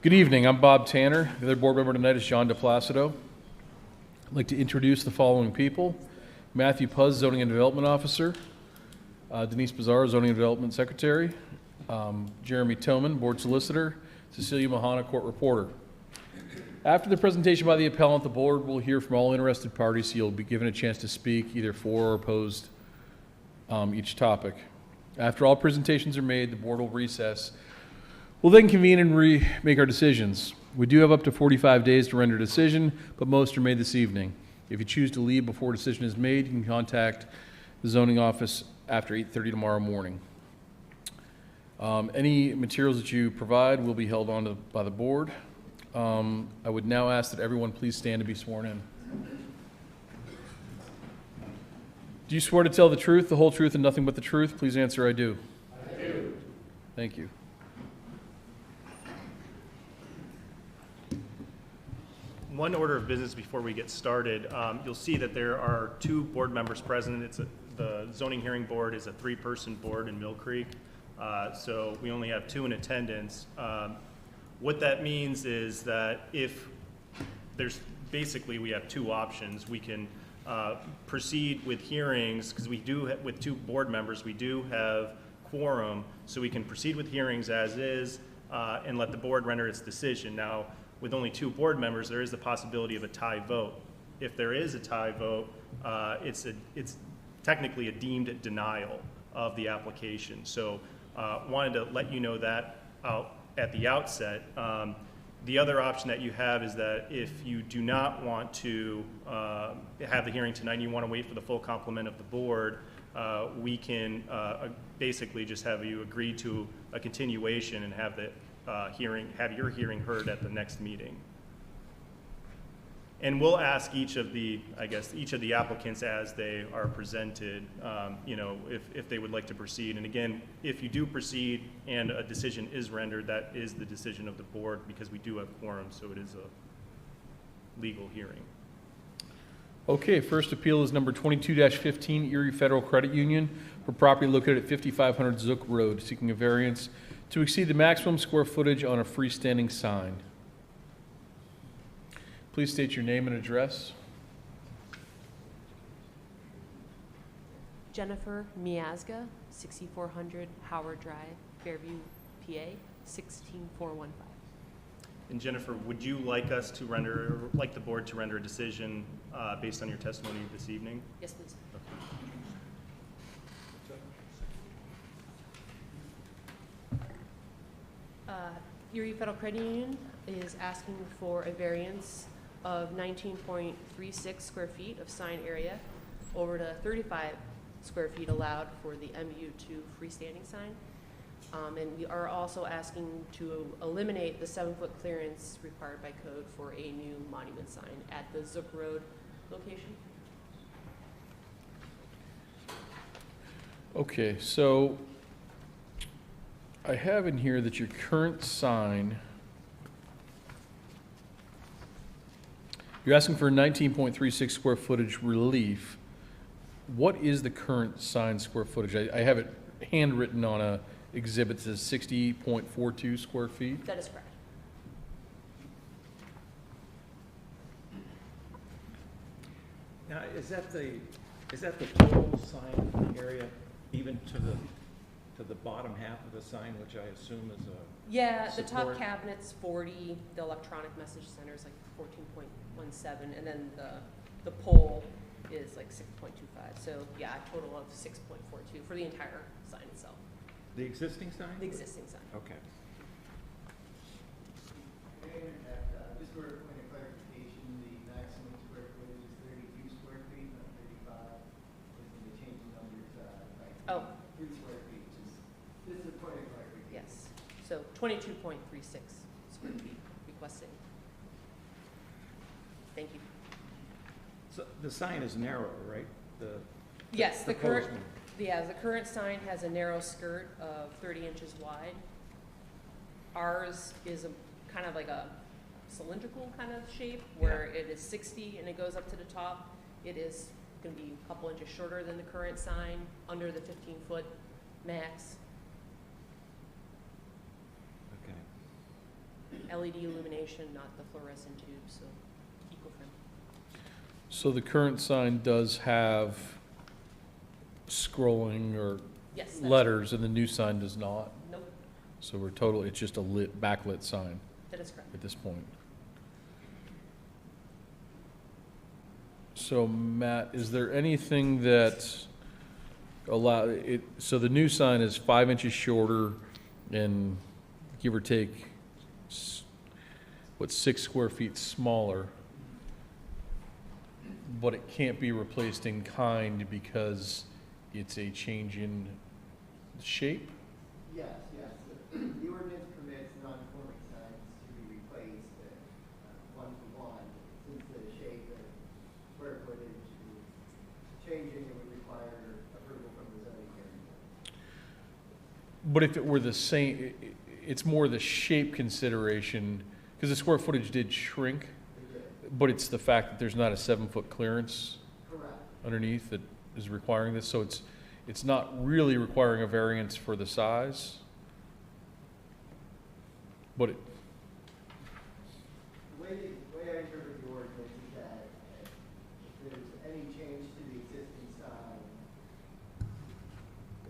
Good evening. I'm Bob Tanner. The other board member tonight is John DePlacido. I'd like to introduce the following people. Matthew Puz, Zoning and Development Officer. Denise Bizarro, Zoning and Development Secretary. Jeremy Toman, Board Solicitor. Cecilia Mahana, Court Reporter. After the presentation by the appellant, the board will hear from all interested parties, so you'll be given a chance to speak either for or opposed each topic. After all presentations are made, the board will recess. We'll then convene and make our decisions. We do have up to 45 days to render a decision, but most are made this evening. If you choose to leave before a decision is made, you can contact the zoning office after 8:30 tomorrow morning. Any materials that you provide will be held on by the board. I would now ask that everyone please stand to be sworn in. Do you swear to tell the truth, the whole truth, and nothing but the truth? Please answer, I do. I do. Thank you. One order of business before we get started, you'll see that there are two board members present. The zoning hearing board is a three-person board in Mill Creek, so we only have two in attendance. What that means is that if basically we have two options. We can proceed with hearings, because we do, with two board members, we do have quorum, so we can proceed with hearings as is and let the board render its decision. Now, with only two board members, there is the possibility of a tie vote. If there is a tie vote, it's technically a deemed denial of the application. So wanted to let you know that at the outset. The other option that you have is that if you do not want to have the hearing tonight and you want to wait for the full complement of the board, we can basically just have you agree to a continuation and have the your hearing heard at the next meeting. And we'll ask each of the applicants as they are presented, if they would like to proceed. And again, if you do proceed and a decision is rendered, that is the decision of the board, because we do have quorum, so it is a legal hearing. Okay, first appeal is number 22-15, Erie Federal Credit Union for property located at 5500 Zook Road, seeking a variance to exceed the maximum square footage on a freestanding sign. Please state your name and address. Jennifer Miazga, 6400 Howard Drive, Fairview, PA, 16415. And Jennifer, would you like the board to render a decision based on your testimony this evening? Yes, please. Erie Federal Credit Union is asking for a variance of 19.36 square feet of sign area over to 35 square feet allowed for the MU2 freestanding sign. And we are also asking to eliminate the 7-foot clearance required by code for a new monument sign at the Zook Road location. Okay, so I have in here that your current sign, you're asking for 19.36 square footage relief. What is the current sign square footage? I have it handwritten on a exhibit that says 60.42 square feet. That is correct. Now, is that the total sign area, even to the bottom half of the sign, which I assume is a Yeah, the top support? cabinet's 40, the electronic message center is like 14.17, and then the pole is like 6.25. So yeah, a total of 6.42 for the entire sign itself. The existing sign? The existing sign. Okay. Just for a point of clarification, the maximum square footage is 32 square feet, not 35. And the change in numbers, Oh. 3 square feet. This is a point of clarification. Yes. So 22.36 square feet requested. Thank you. So the sign is narrow, right? Yes, the current. proposed one. Yeah, the current sign has a narrow skirt of 30 inches wide. Ours is kind of like a cylindrical kind of shape where it is 60 and it goes up to the top. It is going to be a couple inches shorter than the current sign, under the 15-foot max. Okay. LED illumination, not the fluorescent tubes, so eco-friendly. So the current sign does have scrolling or Yes, that's. letters, and the new sign does not? Nope, So it's just a backlit sign that is correct. at this point. So Matt, is there anything that so the new sign is 5 inches shorter and give or take, 6 square feet smaller, but it can't be replaced in kind because it's a change in shape? Yes, yes. The ordinance permits non-conforming signs to be replaced one-to-one. Since the shape and square footage is changing, it would require approval from the zoning hearing board. But if it were the same, it's more the shape consideration, because the square footage did shrink, It did. but it's the fact that there's not a 7-foot clearance Correct. underneath that is requiring this, so it's not really requiring a variance for the size. But it, The way I interpret the ordinance is that if there's any change to the existing sign,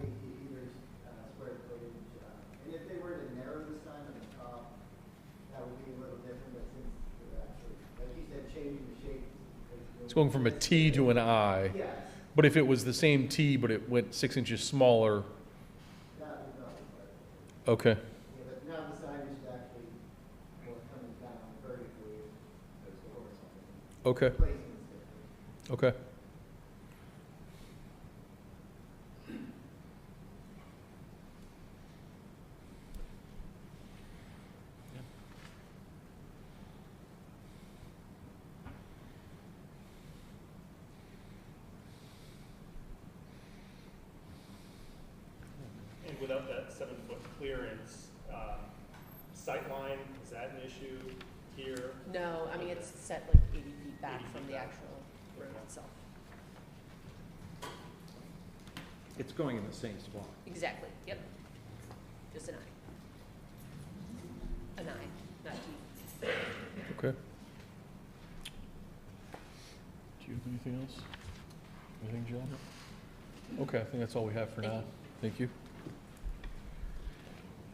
either square footage, and if they were to narrow the sign on the top, that would be a little different, but since they're actually, like you said, changing the shape. it's going from a T to an I. Yes, But if it was the same T, but it went 6 inches smaller, that would not require. okay, Yeah, but now the sign is actually more coming down vertically as opposed to horizontally. okay, Placement's different. okay. And without that 7-foot clearance, sightline, is that an issue here? No, I mean, it's set like 80 feet back 80 from feet the back. actual road itself. It's going in the same spot. Exactly, yep. Just an eye. An eye, not T. Okay. Do you have anything else? Anything, John? Okay, I think that's all we have for Thank now. you. Thank you.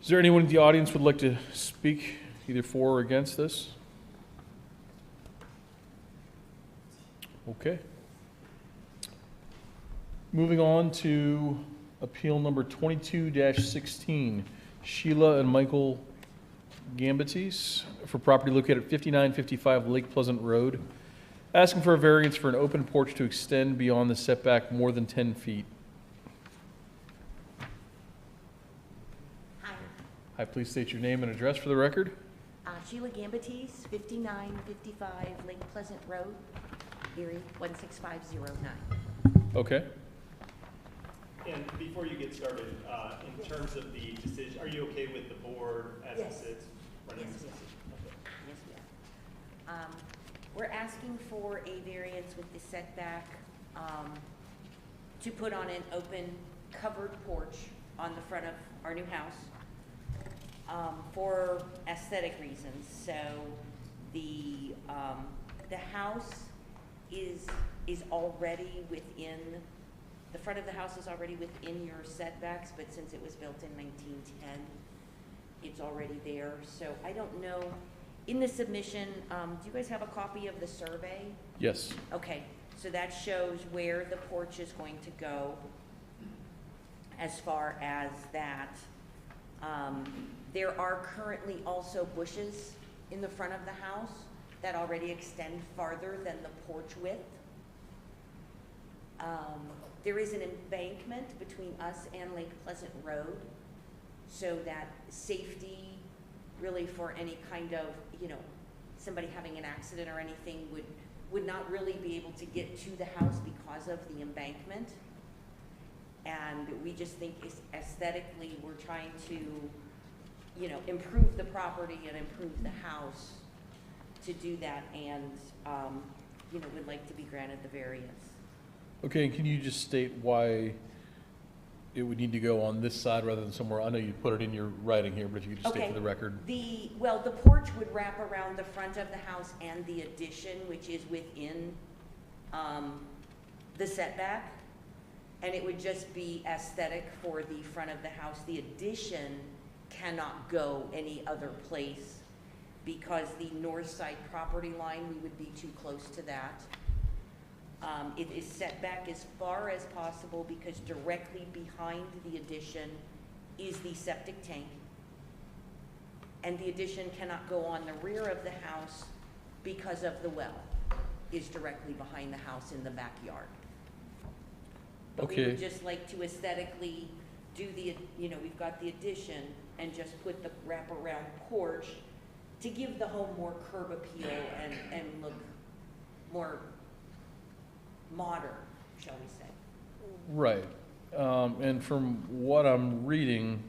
Is there anyone in the audience would like to speak either for or against this? Okay. Moving on to appeal number 22-16, Sheila and Michael Gambites for property located at 5955 Lake Pleasant Road, asking for a variance for an open porch to extend beyond the setback more than 10 feet. Hi, Hi, please state your name and address for the record. Sheila Gambites, 5955 Lake Pleasant Road, Erie, 16509. Okay. And before you get started, in terms of the decision, are you okay with the board as it Yes. sits? running Yes, this we are. decision? Okay. Yes, we are. We're asking for a variance with the setback to put on an open covered porch on the front of our new house for aesthetic reasons. So the house is already within, the front of the house is already within your setbacks, but since it was built in 1910, it's already there. So I don't know, in the submission, do you guys have a copy of the survey? Yes. Okay, so that shows where the porch is going to go as far as that. There are currently also bushes in the front of the house that already extend farther than the porch width. There is an embankment between us and Lake Pleasant Road, so that safety, really for any kind of, somebody having an accident or anything would not really be able to get to the house because of the embankment. And we just think aesthetically, we're trying to, improve the property and improve the house to do that, and, would like to be granted the variance. Okay, and can you just state why it would need to go on this side rather than somewhere, I know you put it in your writing here, but if you could just state Okay. for the record. Well, the porch would wrap around the front of the house and the addition, which is within the setback. And it would just be aesthetic for the front of the house. The addition cannot go any other place because the north side property line, we would be too close to that. It is set back as far as possible because directly behind the addition is the septic tank. And the addition cannot go on the rear of the house because of the well is directly behind the house in the backyard. But we Okay. would just like to aesthetically do we've got the addition and just put the wraparound porch to give the home more curb appeal and look more modern, shall we say. Right. And from what I'm reading,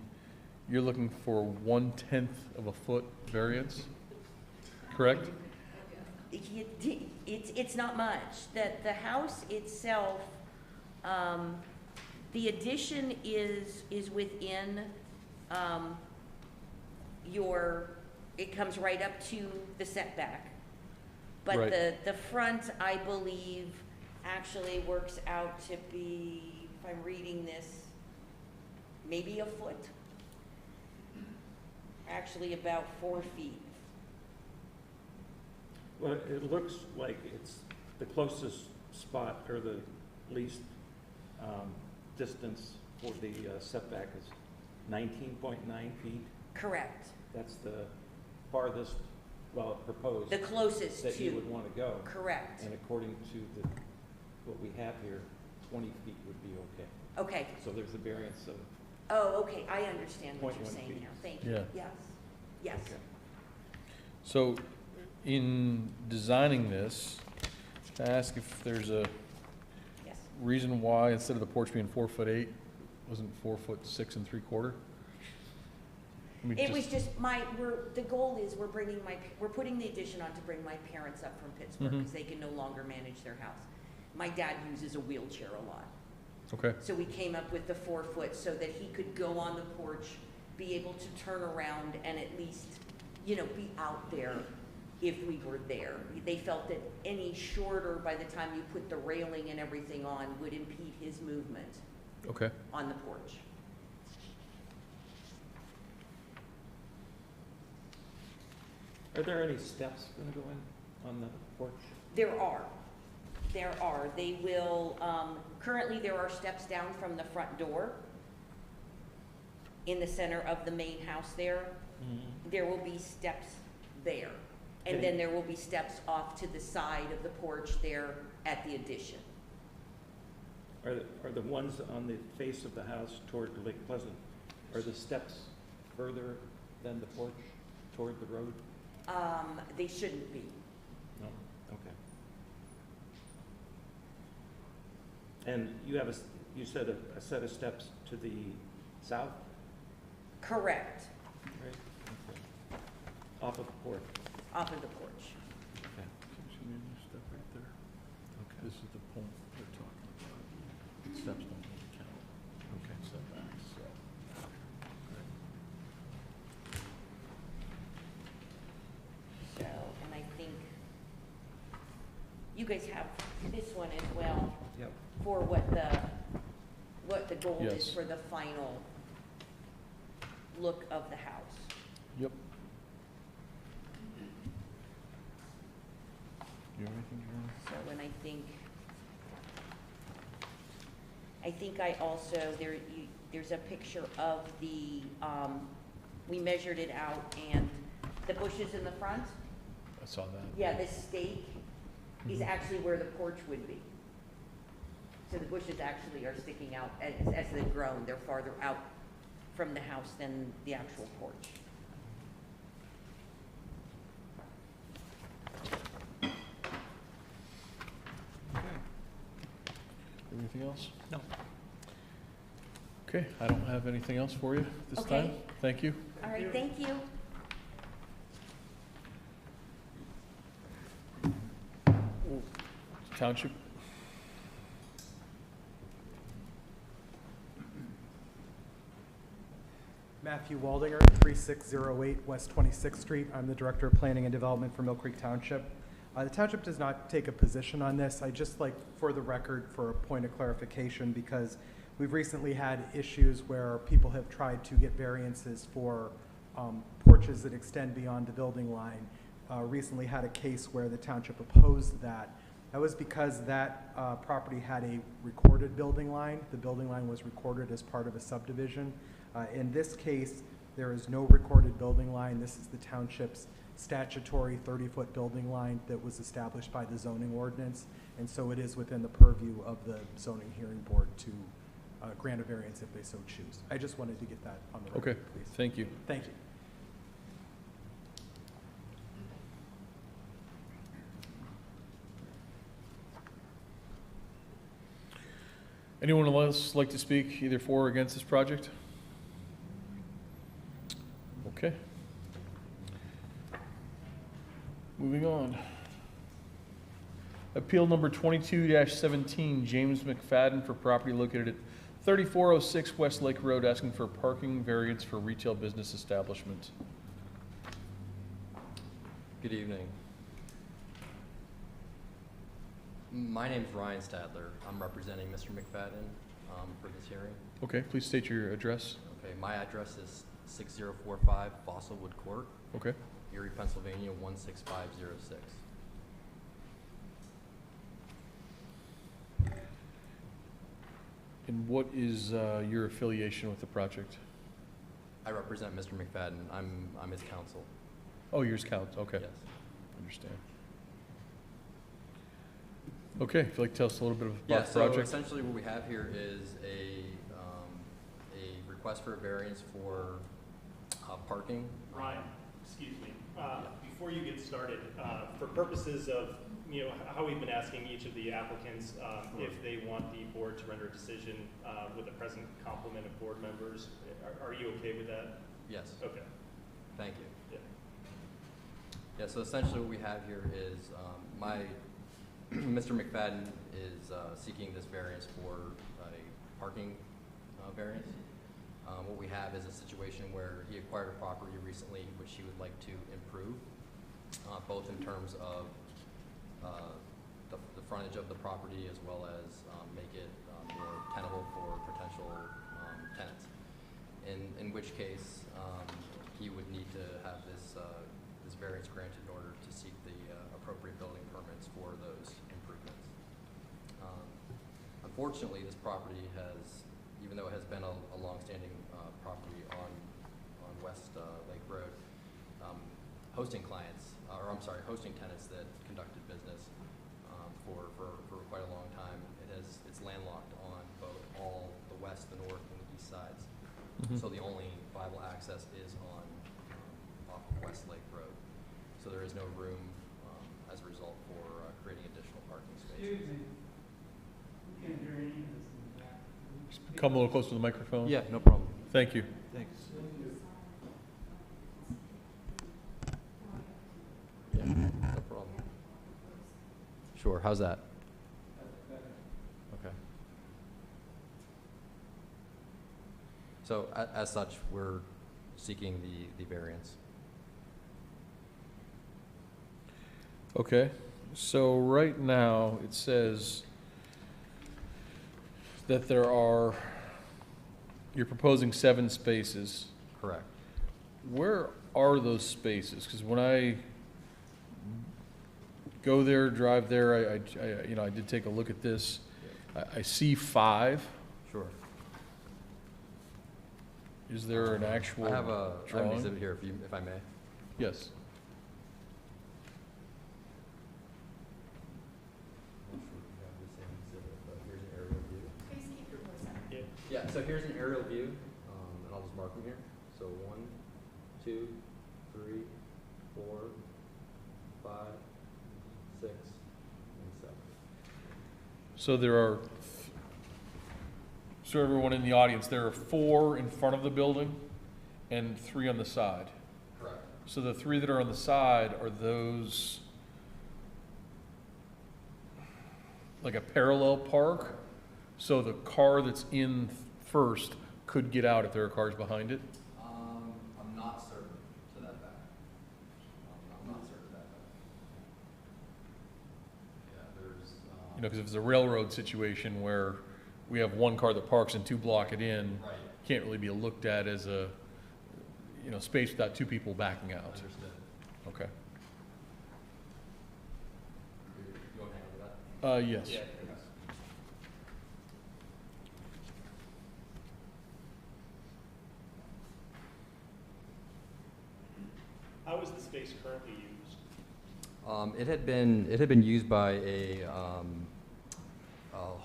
you're looking for 1/10 of a foot variance, correct? It's not much. The house itself, the addition is within it comes right up to the setback. But Right. the front, I believe, actually works out to be, if I'm reading this, maybe a foot. Actually about 4 feet. Well, it looks like it's the closest spot or the least distance for the setback is 19.9 feet. Correct. That's the farthest, well, proposed, The closest that you to, would want to go. correct. And according to what we have here, 20 feet would be okay. Okay. So there's a variance of, Oh, okay, I understand what you're 0.1 saying feet. now. Thank you. Yeah. Yes, yes. okay. So in designing this, to ask if there's a Yes. reason why instead of the porch being 4'8", wasn't 4'6 3/4"? It was just the goal is we're putting the addition on to bring my parents up from Pittsburgh Mhm. because they can no longer manage their house. My dad uses a wheelchair a lot. Okay, So we came up with the 4 foot so that he could go on the porch, be able to turn around and at least, be out there if we were there. They felt that any shorter, by the time you put the railing and everything on, would impede his movement okay. on the porch. Are there any steps going to go in on the porch? There are. They will, currently there are steps down from the front door in the center of the main house there. There will be steps there. And Okay. then there will be steps off to the side of the porch there at the addition. Are the ones on the face of the house toward Lake Pleasant, are the steps further than the porch toward the road? They shouldn't be. No? Okay. And you have you said a set of steps to the south, Correct, right? Okay. Off of the porch? off of the porch. Okay. Step right there. Okay. This is the point they're talking about. Steps don't really count. Okay. Setbacks, so. So, and I think you guys have this one as well Yep. for what the goal is Yes. for the final look of the house. Yep. You have anything, Jeremy? So, and I think I also, there's a picture of we measured it out and the bushes in the front, I saw that. yeah, this stake is Mhm. actually where the porch would be. So the bushes actually are sticking out as they've grown, they're farther out from the house than the actual porch. Anything else? No. Okay, I don't have anything else for you this Okay. time. Thank you. All right, thank you. Township? Matthew Waldinger, 3608 West 26th Street. I'm the Director of Planning and Development for Mill Creek Township. The township does not take a position on this. I just like, for the record, for a point of clarification, because we've recently had issues where people have tried to get variances for porches that extend beyond the building line. Recently had a case where the township opposed that. That was because that property had a recorded building line. The building line was recorded as part of a subdivision. In this case, there is no recorded building line. This is the township's statutory 30-foot building line that was established by the zoning ordinance, and so it is within the purview of the zoning hearing board to grant a variance if they so choose. I just wanted to get that on the record, Okay, please. thank you. Thank you. Anyone else like to speak either for or against this project? Okay. Moving on. Appeal number 22-17, James McFadden for property located at 3406 West Lake Road, asking for parking variance for retail business establishment. Good evening. My name's Ryan Stadler. I'm representing Mr. McFadden for this hearing. Okay, please state your address. Okay, my address is 6045 Fossilwood Court, Okay. Erie, Pennsylvania 16506. And what is your affiliation with the project? I represent Mr. McFadden. I'm his counsel. Oh, yours counts, okay. Yes. Understand. Okay, if you'd like to tell us a little bit Yeah, about the so project. essentially what we have here is a request for a variance for parking. Ryan, excuse me, before you get started, for purposes of, you know, how we've been asking each of the applicants, if they want the board to render a decision with a present complement of board members, are you okay with that? Yes, Okay. thank you. Yeah. Yeah, so essentially what we have here is Mr. McFadden is seeking this variance for a parking variance. What we have is a situation where he acquired a property recently which he would like to improve, both in terms of the frontage of the property as well as make it more tenable for potential tenants. In which case, he would need to have this variance granted in order to seek the appropriate building permits for those improvements. Unfortunately, this property has, even though it has been a longstanding property on West Lake Road, hosting tenants that conducted business for quite a long time. It's landlocked on both all the west, the north, and the east sides. Mhm. So the only viable access is on off of West Lake Road. So there is no room as a result for creating additional parking spaces. Excuse me. We can't hear any of this in the back. Come a little closer to the microphone. Yeah, no problem. Thank you. Thanks. Yeah, no problem. Sure, how's that? Okay. So as such, we're seeking the variance. Okay, so right now, it says that you're proposing 7 spaces. Correct. Where are those spaces? Because when I go there, drive there, I did take a look at this. I see 5. Sure. Is there an actual I have an drawing? exhibit here if I may. Yes. Yeah, so here's an aerial view, and I'll just mark them here. So 1, 2, 3, 4, 5, 6, and 7. So so everyone in the audience, there are 4 in front of the building and 3 on the side. Correct. So the 3 that are on the side, are those like a parallel park? So the car that's in first could get out if there are cars behind it? You know, because if it's a railroad situation where we have one car that parks and two block it in, Right. can't really be looked at as a, you know, space without two people backing out. Understood. Okay. You want to handle that? Yes. Yeah. How is the space currently used? It had been used by a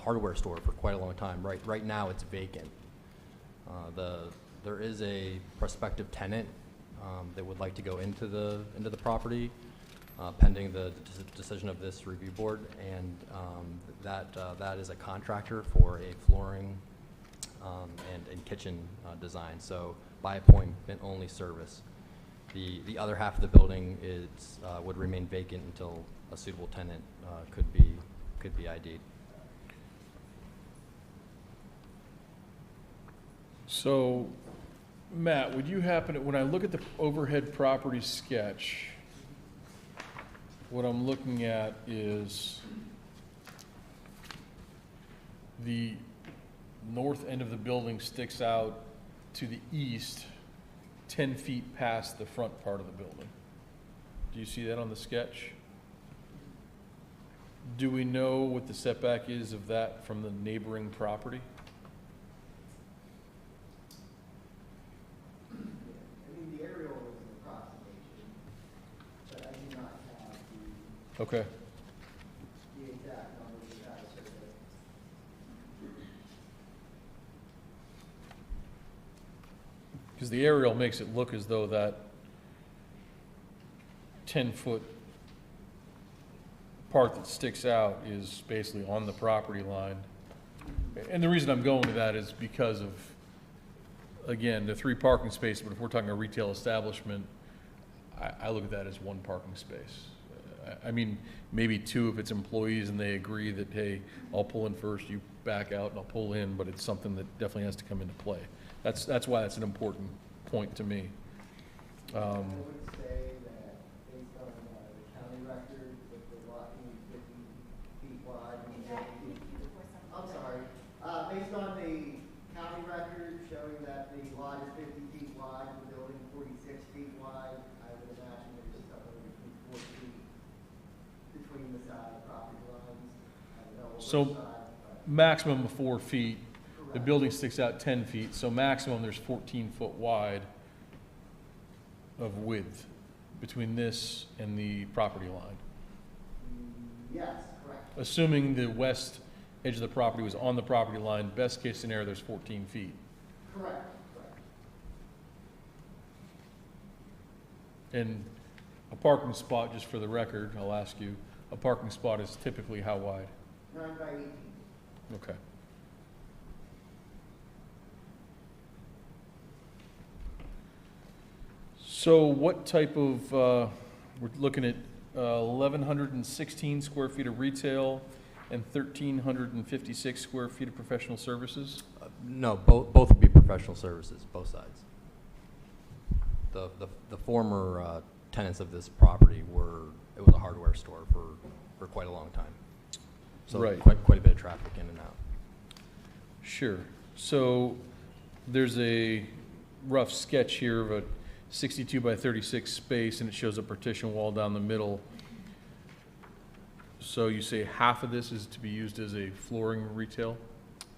hardware store for quite a long time. Right now, it's vacant. There is a prospective tenant that would like to go into the property, pending the decision of this review board, and that is a contractor for a flooring and kitchen design. So by appointment only service. The other half of the building would remain vacant until a suitable tenant could be ID'd. So, Matt, would you happen to, when I look at the overhead property sketch, what I'm looking at is the north end of the building sticks out to the east 10 feet past the front part of the building. Do you see that on the sketch? Do we know what the setback is of that from the neighboring property? I mean, the aerial is an approximation, but I do not have Okay. the exact number without a survey. Because the aerial makes it look as though that 10-foot part that sticks out is basically on the property line. And the reason I'm going to that is because of, again, the 3 parking spaces, but if we're talking a retail establishment, I look at that as 1 parking space. I mean, maybe 2 if it's employees and they agree that, hey, I'll pull in first, you back out, and I'll pull in, but it's something that definitely has to come into play. That's why that's an important point to me. I would say that based on the county record, with the lot being 50 feet wide. I'm sorry, based on the county record showing that the lot is 50 feet wide, the building 46 feet wide, I would imagine there's somewhere between 4 feet between the side property lines. I don't know So- which side, but Maximum of 4 feet. The correct. building sticks out 10 feet, so maximum there's 14 foot wide of width between this and the property line. Yes, correct. Assuming the west edge of the property was on the property line, best case scenario, there's 14 feet. Correct, correct. And a parking spot, just for the record, I'll ask you, a parking spot is typically how wide? 9 by 18. Okay. So what type of, we're looking at 1,116 square feet of retail and 1,356 square feet of professional services? No, both would be professional services, both sides. The former tenants of this property it was a hardware store for quite a long time. So Right. quite a bit of traffic in and out. Sure. So there's a rough sketch here of a 62 by 36 space, and it shows a partition wall down the middle. So you say half of this is to be used as a flooring retail?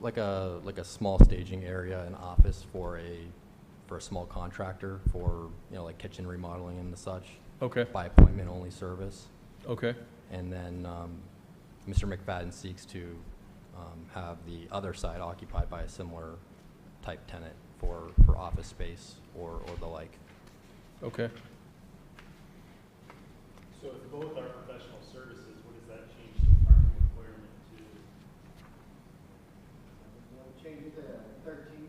Like a small staging area, an office for a small contractor for, like kitchen remodeling and the such, Okay, by appointment only service. okay, And then Mr. McFadden seeks to have the other side occupied by a similar type tenant for office space or the like. okay. So if both are professional services, what does that change the parking requirement to? We'll change it to 13.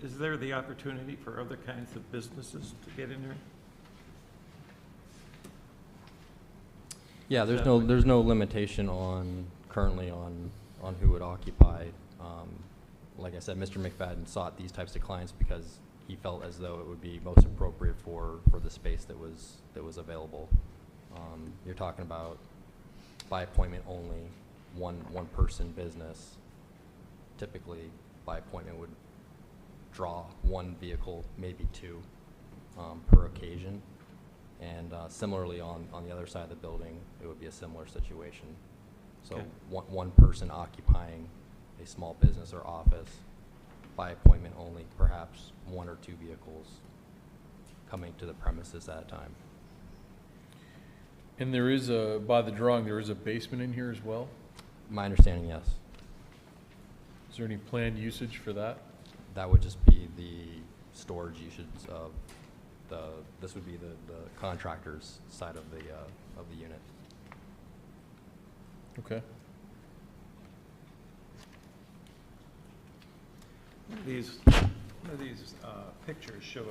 Is there the opportunity for other kinds of businesses to get in there? Yeah, there's no limitation currently on on who would occupy. Like I said, Mr. McFadden sought these types of clients because he felt as though it would be most appropriate for the space that was available. You're talking about by appointment only, one person business. Typically, by appointment would draw one vehicle, maybe two, per occasion. And similarly, on the other side of the building, it would be a similar situation. So Okay. one person occupying a small business or office, by appointment only, perhaps one or two vehicles coming to the premises at a time. And there is by the drawing, there is a basement in here as well? My understanding, yes. Is there any planned usage for that? That would just be the storage usage of this would be the contractor's side of the unit. Okay. One of these pictures show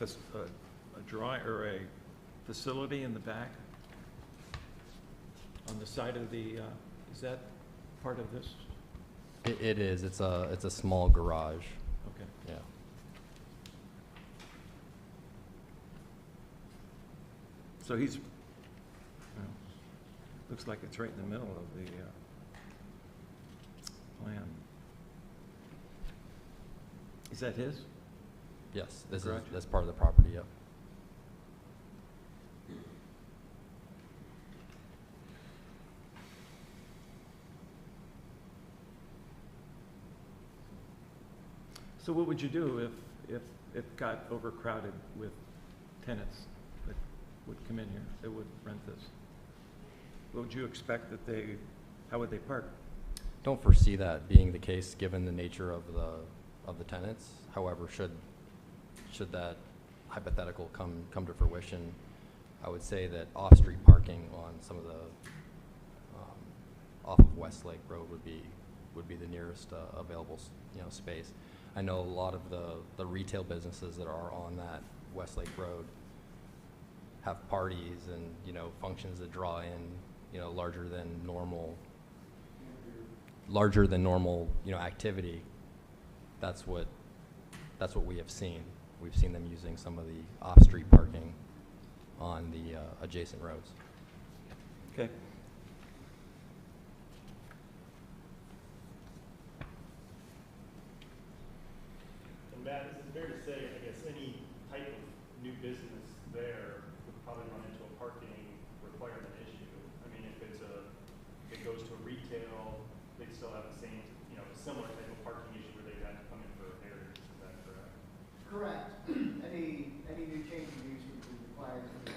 a drawing or a facility in the back on the side of the, is that part of this? It is. It's a small garage. Okay. Yeah. So he's, well, looks like it's right in the middle of the plan. Is that his? Yes. Garage? That's part of the property. Yep. So what would you do if it got overcrowded with tenants that would come in here, that would rent this? What would you expect how would they park? Don't foresee that being the case given the nature of the tenants. However, should that hypothetical come to fruition, I would say that off-street parking on some of the off of Westlake Road would be the nearest available space. I know a lot of the retail businesses that are on that Westlake Road have parties and functions that draw in larger than normal activity. That's what we have seen. We've seen them using some of the off-street parking on the adjacent roads. Okay. And Matt, is it fair to say, I guess, any type of new business there would probably run into a parking requirement issue? I mean, if it goes to a retail, they'd still have the same, similar type of parking issue where they'd have to come in for a variance, is that correct? Correct. Any new change in use would require the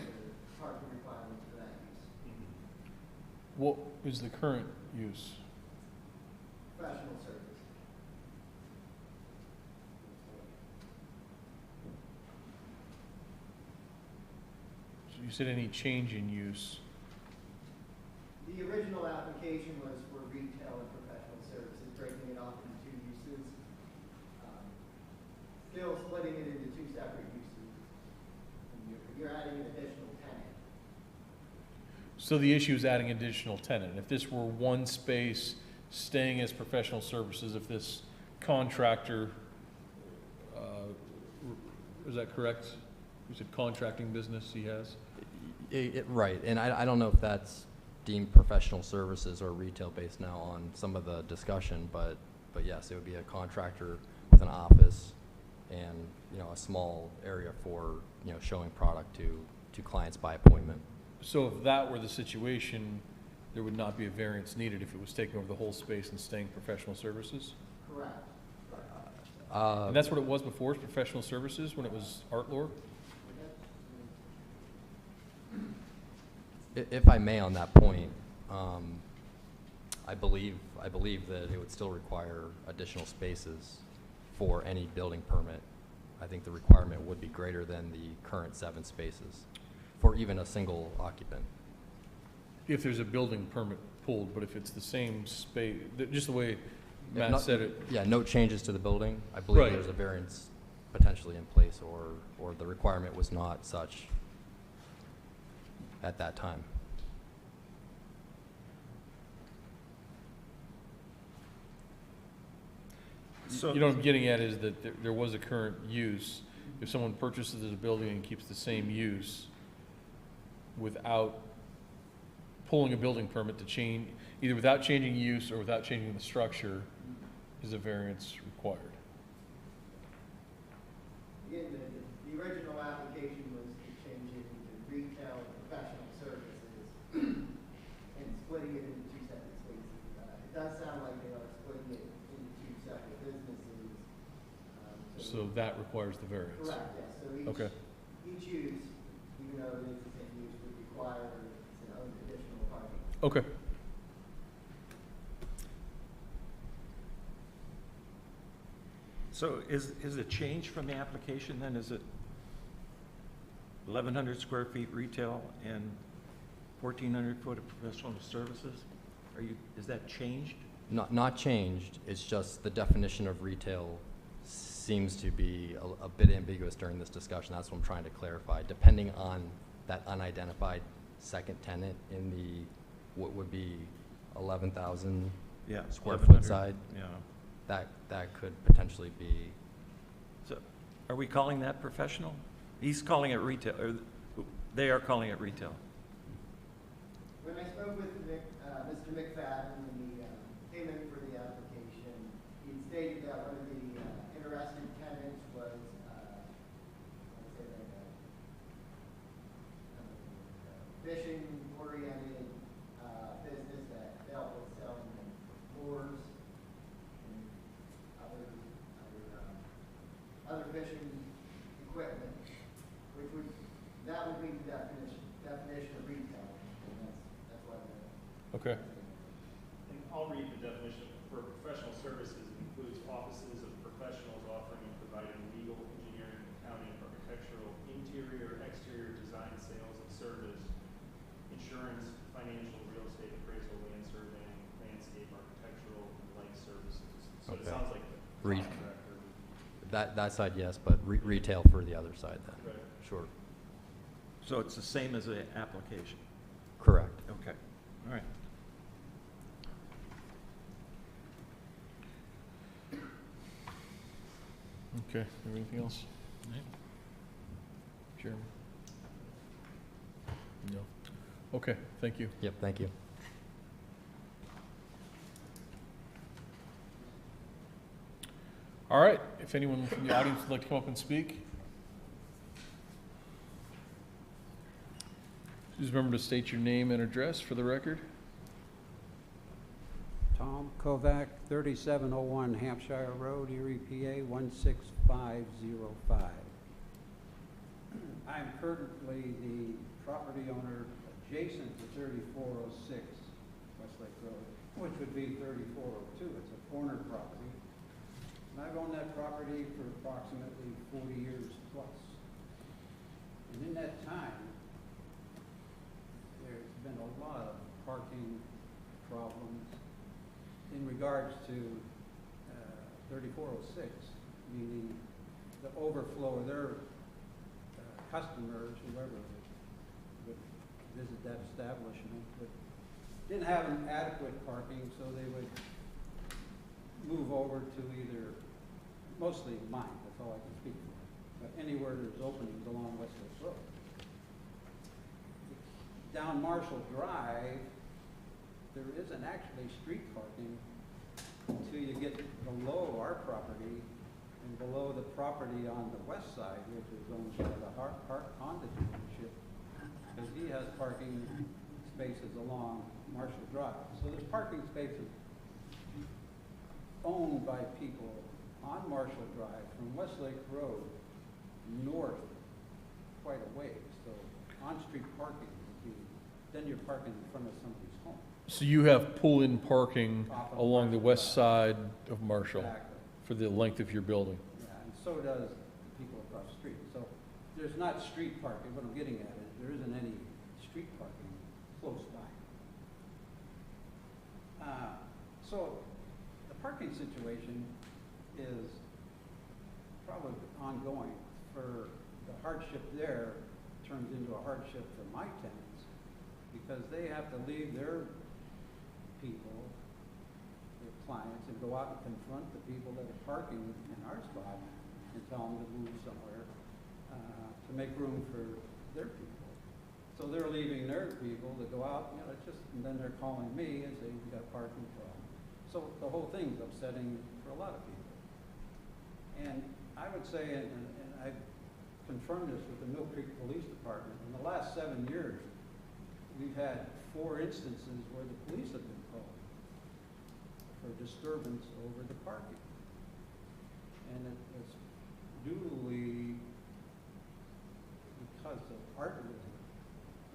parking requirements for that use. What is the current use? Professional service. So you said any change in use? The original application was for retail and professional services, breaking it off into two uses. Still splitting it into two separate uses. And you're adding an additional tenant. So the issue is adding additional tenant. If this were one space staying as professional services, if this contractor, is that correct? You said contracting business he has? Right, and I don't know if that's deemed professional services or retail based now on some of the discussion, but yes, it would be a contractor with an office and a small area for showing product to clients by appointment. So if that were the situation, there would not be a variance needed if it was taking over the whole space and staying professional services? Correct. And that's what it was before, is professional services, when it was Art Lore? If I may on that point, I believe that it would still require additional spaces for any building permit. I think the requirement would be greater than the current 7 spaces for even a single occupant. If there's a building permit pulled, but if it's the same space, just the way Matt Not- said it, Yeah, no changes to the building. I believe Right. there's a variance potentially in place, or the requirement was not such at that time. So- You know what I'm getting at is that there was a current use. If someone purchases a building and keeps the same use without pulling a building permit to change, either without changing use or without changing the structure, is a variance required? Again, the original application was to change it into retail and professional services and splitting it into two separate spaces. It does sound like they are splitting it into two separate businesses. So that requires the variance? Correct, yes. So Okay. each use, even though it is the same use, would require its own additional parking. Okay. So is it changed from the application then? Is it 1,100 square feet retail and 1,400 foot of professional services? Is that changed? Not changed, it's just the definition of retail seems to be a bit ambiguous during this discussion. That's what I'm trying to clarify. Depending on that unidentified second tenant in the, what would be 11,000 Yeah. square 1,100. foot side, Yeah. that could potentially be, So are we calling that professional? He's calling it retail, or they are calling it retail. When I spoke with Mr. McFadden when he came in for the application, he stated that one of the interested tenants was, let's say like a fishing-oriented business that dealt with selling lures and other fishing equipment, which would, that would be the definition of retail, and that's what Okay. And I'll read the definition. For professional services, it includes offices of professionals offering and providing legal, engineering, accounting, architectural, interior, exterior design, sales and service, insurance, financial, real estate appraisal, land surveying, landscape, architectural, and light services. So it Okay. sounds like the Re- contractor. that side, yes, but retail for the other side then. Right. Sure, So it's the same as the application? correct. Okay, all right. Okay, anything else? Chairman? No. Okay, thank you. Yep, thank you. All right, if anyone from the audience would like to come up and speak. Please remember to state your name and address for the record. Tom Kovac, 3701 Hampshire Road, Erie, PA, 16505. I am currently the property owner adjacent to 3406 Westlake Road, which would be 3402. It's a corner property. And I've owned that property for approximately 40 years plus. And in that time, there's been a lot of parking problems in regards to 3406, meaning the overflow of their customers, whoever would visit that establishment, but didn't have an adequate parking, so they would move over to either, mostly mine, that's all I can speak for, but anywhere there's openings along Westlake Road. Down Marshall Drive, there isn't actually street parking until you get below our property and below the property on the west side, which is owned by the Honda dealership, because he has parking spaces along Marshall Drive. So there's parking spaces owned by people on Marshall Drive from Westlake Road north quite a ways. So on-street parking would be, then you're parking in front of somebody's home. So you have pull-in parking Off of along the Marshall west Drive. side of Marshall Exactly. for the length of your building? Yeah, and so does the people across the street. So there's not street parking. What I'm getting at is there isn't any street parking close by. So the parking situation is probably ongoing. For the hardship there turns into a hardship for my tenants because they have to leave their people, their clients and go out and confront the people that are parking in our spot and tell them to move somewhere, to make room for their people. So they're leaving their people to go out, it's just, and then they're calling me and saying, we got a parking problem. So the whole thing's upsetting for a lot of people. And I would say, and I've confirmed this with the Mill Creek Police Department, in the last 7 years, we've had 4 instances where the police have been called for disturbance over the parking. And it's duly because of Artwood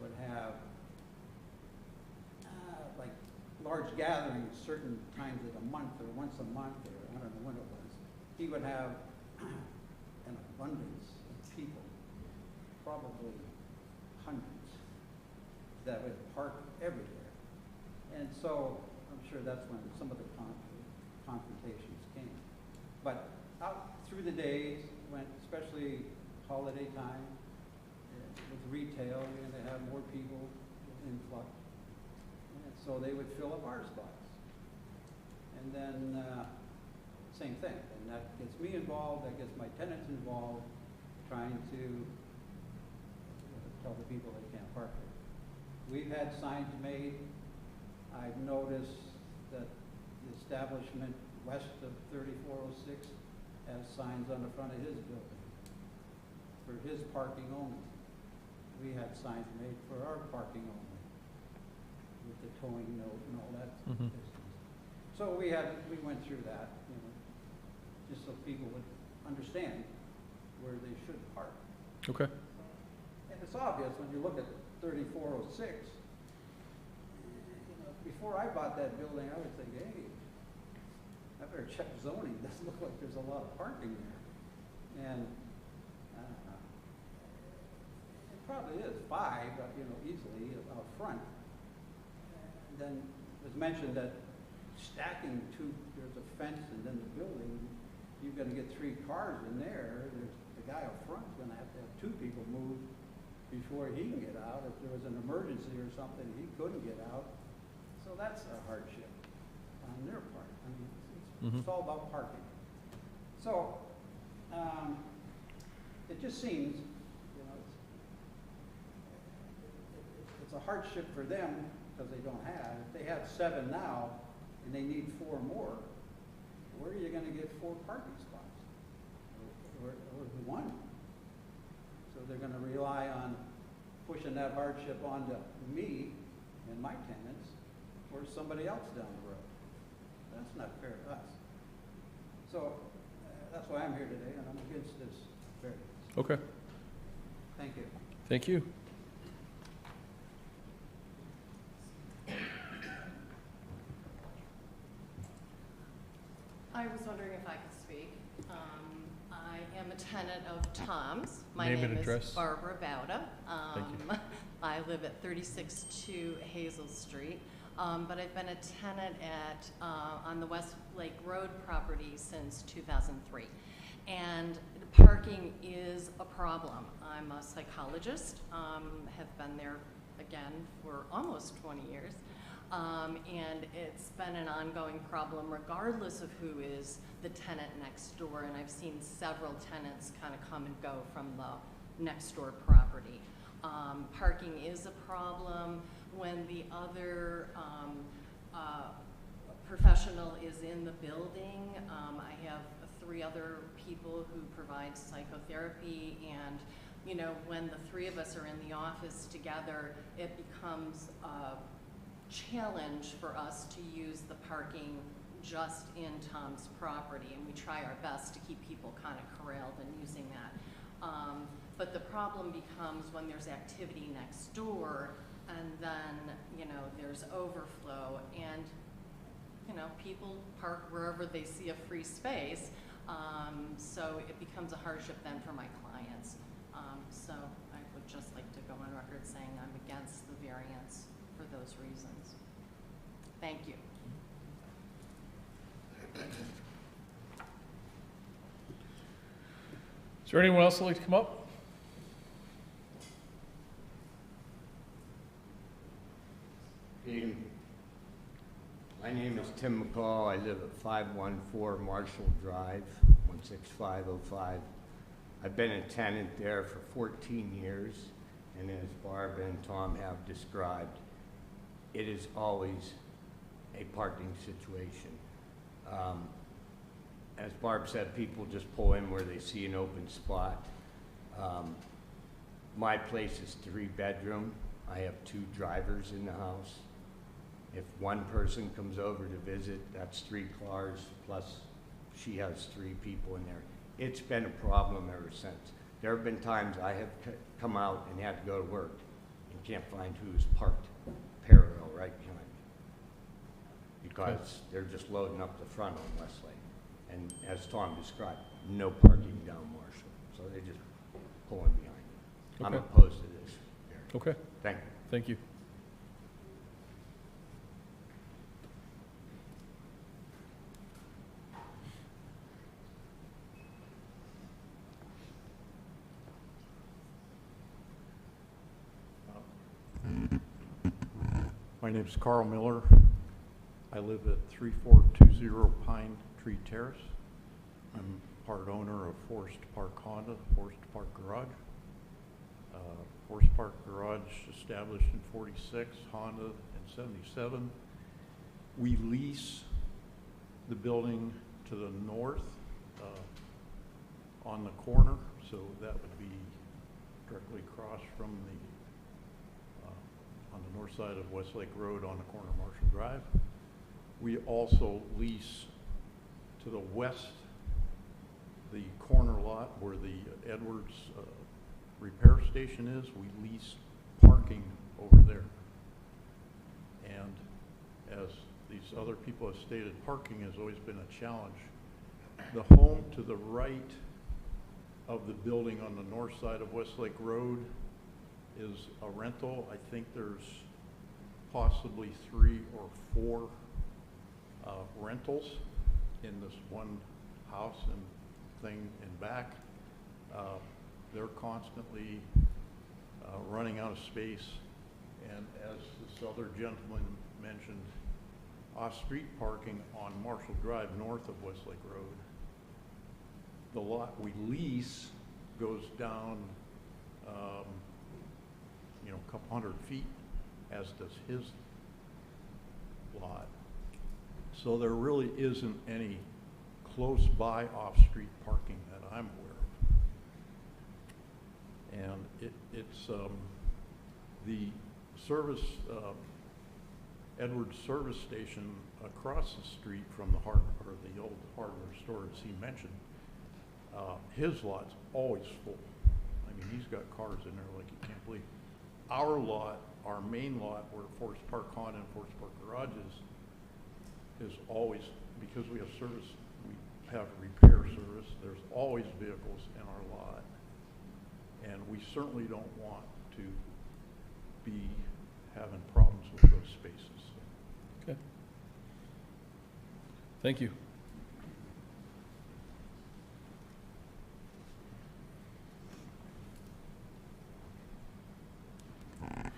would have like large gatherings certain times of the month or once a month or I don't know when it was. He would have an abundance of people, probably hundreds, that would park everywhere. And so I'm sure that's when some of the confrontations came. But out through the days, when especially holiday time, with retail, we're going to have more people influx. And so they would fill up our spots. And then same thing. And that gets me involved, that gets my tenants involved, trying to tell the people they can't park there. We've had signs made. I've noticed that the establishment west of 3406 has signs on the front of his building for his parking only. We had signs made for our parking only with the towing note and all that business. So we went through that, just so people would understand where they should park. Okay. And it's obvious when you look at 3406, before I bought that building, I would think, hey, I better check zoning. It doesn't look like there's a lot of parking there. And it probably is 5, easily out front. And then it was mentioned that stacking there's a fence and then the building, you're going to get 3 cars in there. The guy up front is going to have 2 people move before he can get out. If there was an emergency or something, he couldn't get out. So that's a hardship on their part. I mean, it's all about parking. So it just seems, it's a hardship for them because they don't have. If they have 7 now and they need 4 more, where are you going to get 4 parking spots? Or 1? So they're going to rely on pushing that hardship onto me and my tenants or somebody else down the road. That's not fair to us. So that's why I'm here today, and I'm against this variance. Okay. Thank you. Thank you. I was wondering if I could speak. I am a tenant of Tom's. My Name and name address. is Barbara Bauda. Thank you. I live at 36-2 Hazel Street, but I've been a tenant on the West Lake Road property since 2003. And parking is a problem. I'm a psychologist, have been there again for almost 20 years. And it's been an ongoing problem regardless of who is the tenant next door. And I've seen several tenants kind of come and go from the next door property. Parking is a problem. When the other professional is in the building, I have 3 other people who provide psychotherapy, and when the 3 of us are in the office together, it becomes a challenge for us to use the parking just in Tom's property, and we try our best to keep people kind of corralled in using that. But the problem becomes when there's activity next door, and then there's overflow, and people park wherever they see a free space, so it becomes a hardship then for my clients. So I would just like to go on record saying I'm against the variance for those reasons. Thank you. Is there anyone else that'd like to come up? My name is Tim McCall. I live at 514 Marshall Drive, 16505. I've been a tenant there for 14 years, and as Barb and Tom have described, it is always a parking situation. As Barb said, people just pull in where they see an open spot. My place is 3-bedroom. I have 2 drivers in the house. If one person comes over to visit, that's 3 cars, plus she has 3 people in there. It's been a problem ever since. There have been times I have come out and had to go to work and can't find who's parked parallel right behind me, because they're just loading up the front on Westlake. And as Tom described, no parking down Marshall, so they're just pulling behind me. I'm Okay. opposed to this. Okay, Thank you. thank you. My name is Carl Miller. I live at 3420 Pine Tree Terrace. I'm part owner of Forest Park Honda, Forest Park Garage. Forest Park Garage established in 46, Honda in 77. We lease the building to the north on the corner, so that would be directly across from the on the north side of Westlake Road on the corner of Marshall Drive. We also lease to the west, the corner lot where the Edwards repair station is. We lease parking over there. And as these other people have stated, parking has always been a challenge. The home to the right of the building on the north side of Westlake Road is a rental. I think there's possibly 3 or 4 rentals in this one house and thing in back. They're constantly running out of space, and as this other gentleman mentioned, off-street parking on Marshall Drive north of Westlake Road. The lot we lease goes down a couple hundred feet, as does his lot. So there really isn't any close by off-street parking that I'm aware of. And it's the service, Edwards service station across the street from the the old hardware store, as he mentioned. His lot's always full. I mean, he's got cars in there like you can't believe. Our lot, our main lot, where Forest Park Honda and Forest Park Garage is always, because we have service, we have repair service, there's always vehicles in our lot. And we certainly don't want to be having problems with those spaces. Okay. Thank you.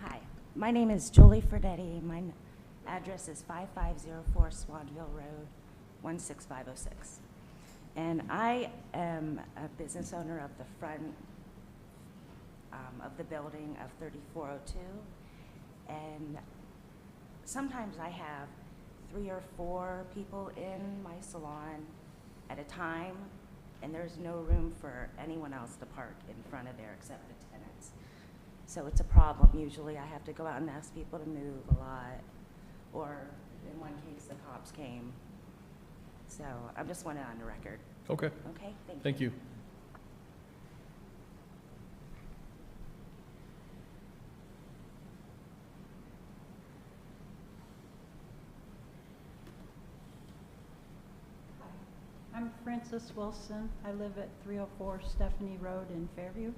Hi, my name is Julie Ferdetti. My address is 5504 Swanville Road, 16506. And I am a business owner of the front of the building of 3402. And sometimes I have 3 or 4 people in my salon at a time, and there's no room for anyone else to park in front of there except the tenants. So it's a problem. Usually I have to go out and ask people to move a lot, or in one case the cops came. So I just want it on the record. Okay. Okay, Thank you. I'm Frances Wilson. I live at 304 Stephanie Road in Fairview.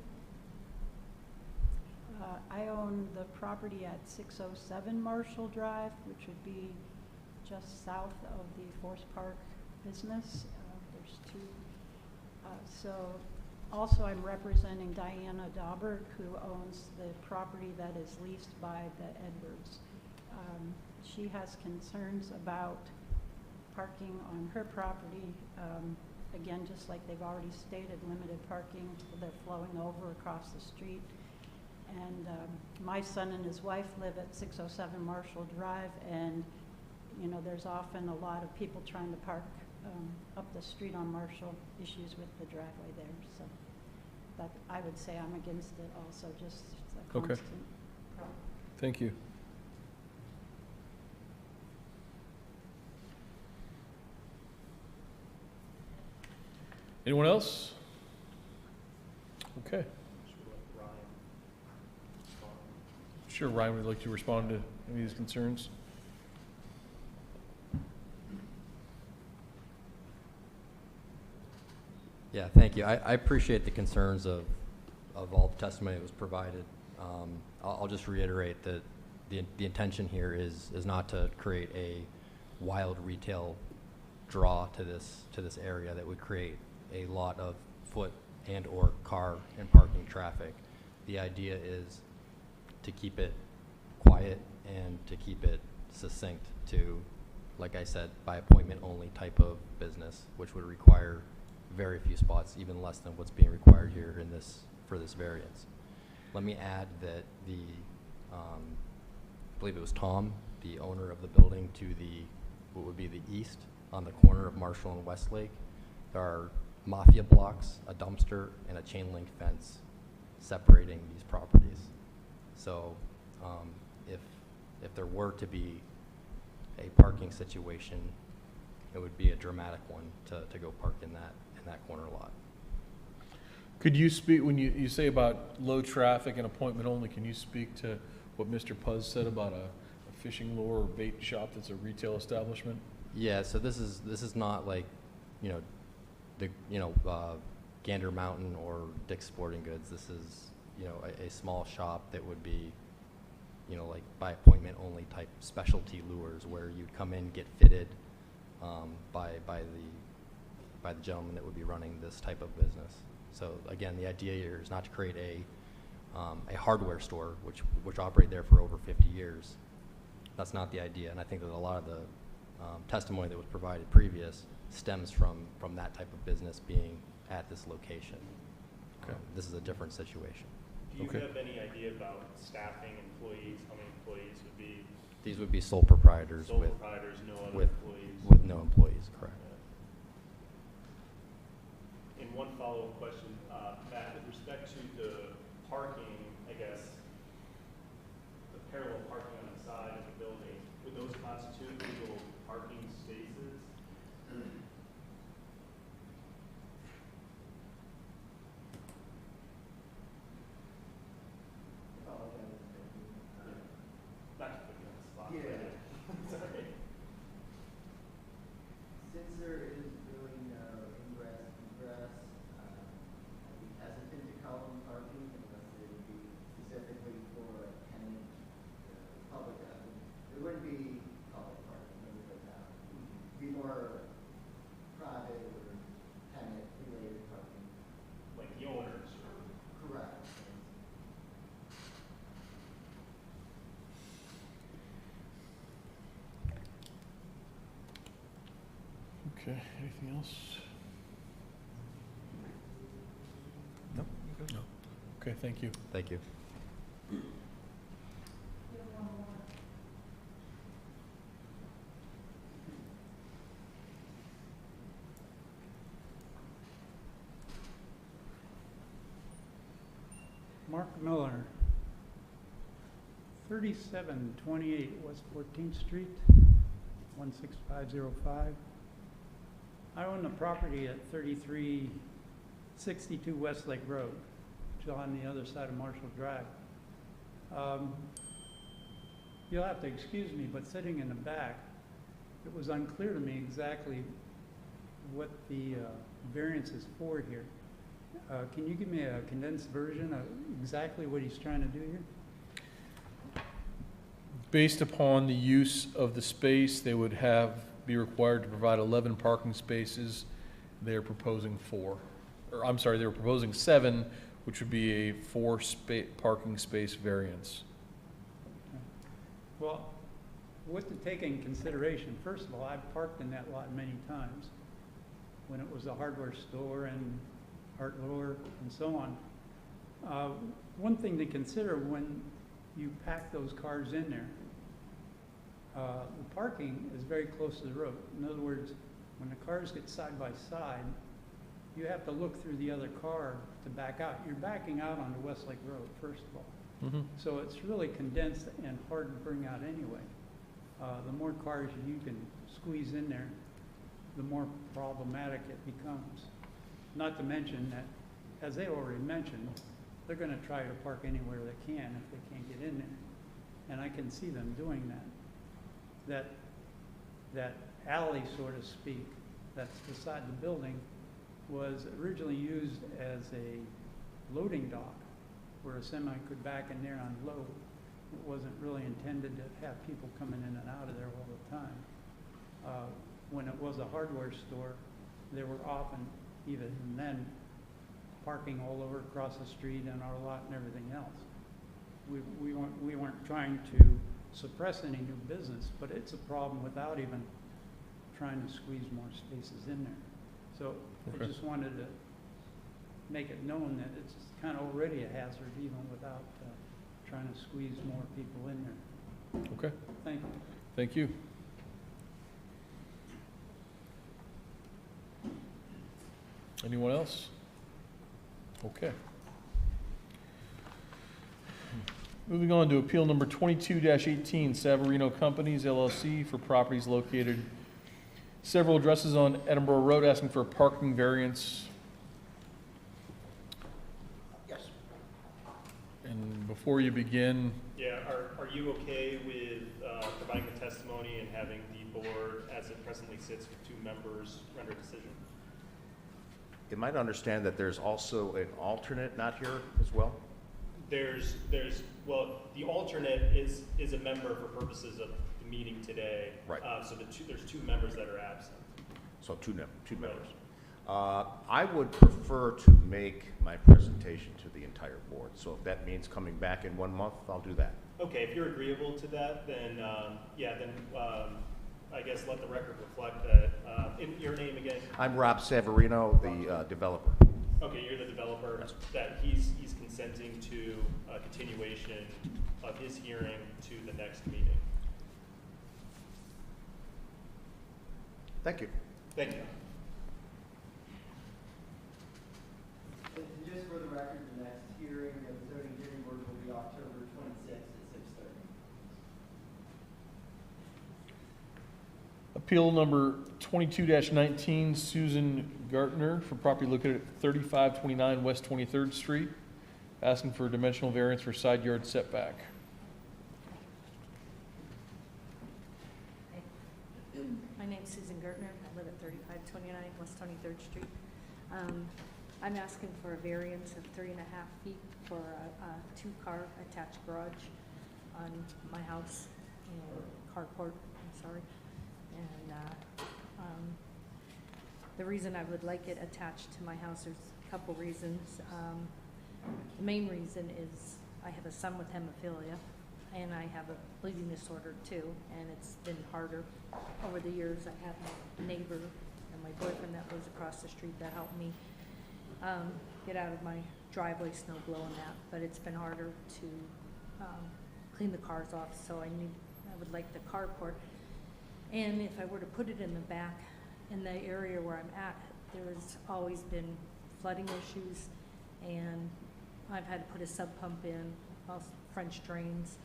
I own the property at 607 Marshall Drive, which would be just south of the Forest Park business. There's 2. So also I'm representing Diana Daubert, who owns the property that is leased by the Edwards. She has concerns about parking on her property. Again, just like they've already stated, limited parking, they're flowing over across the street. And my son and his wife live at 607 Marshall Drive, and you know, there's often a lot of people trying to park up the street on Marshall, issues with the driveway there. So that, I would say I'm against it also, just a Okay. constant problem. Thank you. Anyone else? Okay. Sure, Ryan would like to respond to any of these concerns. Yeah, thank you. I appreciate the concerns of all the testimony that was provided. I'll just reiterate that the intention here is not to create a wild retail draw to this area that would create a lot of foot and or car and parking traffic. The idea is to keep it quiet and to keep it succinct to, like I said, by appointment only type of business, which would require very few spots, even less than what's being required here in for this variance. Let me add that I believe it was Tom, the owner of the building to what would be the east on the corner of Marshall and Westlake. There are mafia blocks, a dumpster, and a chain link fence separating these properties. So if there were to be a parking situation, it would be a dramatic one to go park in that corner lot. Could you speak, when you say about low traffic and appointment only, can you speak to what Mr. Puz said about a fishing lure or bait shop that's a retail establishment? Yeah, so this is not like, Gander Mountain or Dick's Sporting Goods. This is, a small shop that would be, like by appointment only type specialty lures where you'd come in, get fitted by the gentleman that would be running this type of business. So again, the idea here is not to create a hardware store, which operate there for over 50 years. That's not the idea, and I think that a lot of the testimony that was provided previous stems from that type of business being at this location. Okay. This is a different situation. Do you Okay. have any idea about staffing, employees, how many employees would be? These would be sole proprietors Sole with proprietors, no other with- employees? with no employees, correct. And one follow-up question, Matt, with respect to the parking, I guess, the parallel parking on the side of the building, would those constitute legal parking spaces? Not to put you on the spot. Yeah. Sorry. Since there is really no ingress, egress, I'd be hesitant to call them parking unless it would be specifically for a tenant, public, it wouldn't be public parking, let me put it that way. It'd be more private or tenant-related parking. Like the owners or? Correct. Okay, anything else? Nope. No. Okay, thank you. Thank you. Mark Miller, 3728 West 14th Street, 16505. I own the property at 3362 Westlake Road, which is on the other side of Marshall Drive. You'll have to excuse me, but sitting in the back, it was unclear to me exactly what the variance is for here. Can you give me a condensed version of exactly what he's trying to do here? Based upon the use of the space, they would be required to provide 11 parking spaces. They're proposing 4. Or, I'm sorry, they were proposing 7, which would be a 4 parking space variance. Well, What to take in consideration, first of all, I've parked in that lot many times when it was a hardware store and art lure and so on. One thing to consider when you pack those cars in there, the parking is very close to the road. In other words, when the cars get side by side, you have to look through the other car to back out. You're backing out onto Westlake Road, first of all. Mm-hmm. So it's really condensed and hard to bring out anyway. The more cars you can squeeze in there, the more problematic it becomes. Not to mention that, as they already mentioned, they're gonna try to park anywhere they can if they can't get in there. And I can see them doing that. That alley, so to speak, that's beside the building was originally used as a loading dock where a semi could back in there and unload. It wasn't really intended to have people coming in and out of there all the time. When it was a hardware store, there were often, even then, parking all over across the street and our lot and everything else. We weren't trying to suppress any new business, but it's a problem without even trying to squeeze more spaces in there. So Okay. I just wanted to make it known that it's kind of already a hazard even without trying to squeeze more people in there. Okay, Thank you. thank you. Anyone else? Okay. Moving on to appeal number 22-18, Savarino Companies LLC for properties located several addresses on Edinburgh Road, asking for a parking variance. Yes. And before you begin, Yeah, are you okay with providing the testimony and having the board, as it presently sits with 2 members, render a decision? Am I to understand that there's also an alternate not here as well? Well, the alternate is a member for purposes of the meeting today. Right. So there's 2 members that are absent. So two Right. members. I would prefer to make my presentation to the entire board. So if that means coming back in 1 month, I'll do that. Okay, if you're agreeable to that, then, I guess let the record reflect that. In your name again? I'm Rob Savarino, the developer. Okay, you're the developer, Yes. that he's consenting to a continuation of his hearing to the next meeting. Thank you. Thank you. And just for the record, the next hearing of the zoning hearing board will be October 26th at 6:30. appeal number 22-19, Susan Gartner for property located at 3529 West 23rd Street, asking for a dimensional variance for side yard setback. My name's Susan Gertner. I live at 3529 West 23rd Street. I'm asking for a variance of 3.5 feet for a 2-car attached garage on my house, carport, I'm sorry. And the reason I would like it attached to my house, there's a couple reasons. The main reason is I have a son with hemophilia, and I have a bleeding disorder too, and it's been harder over the years. I have my neighbor and my boyfriend that lives across the street that helped me get out of my driveway, snow blowing that, but it's been harder to clean the cars off, so I would like the carport. And if I were to put it in the back, in the area where I'm at, there's always been flooding issues, and I've had to put a sub pump in, also French drains,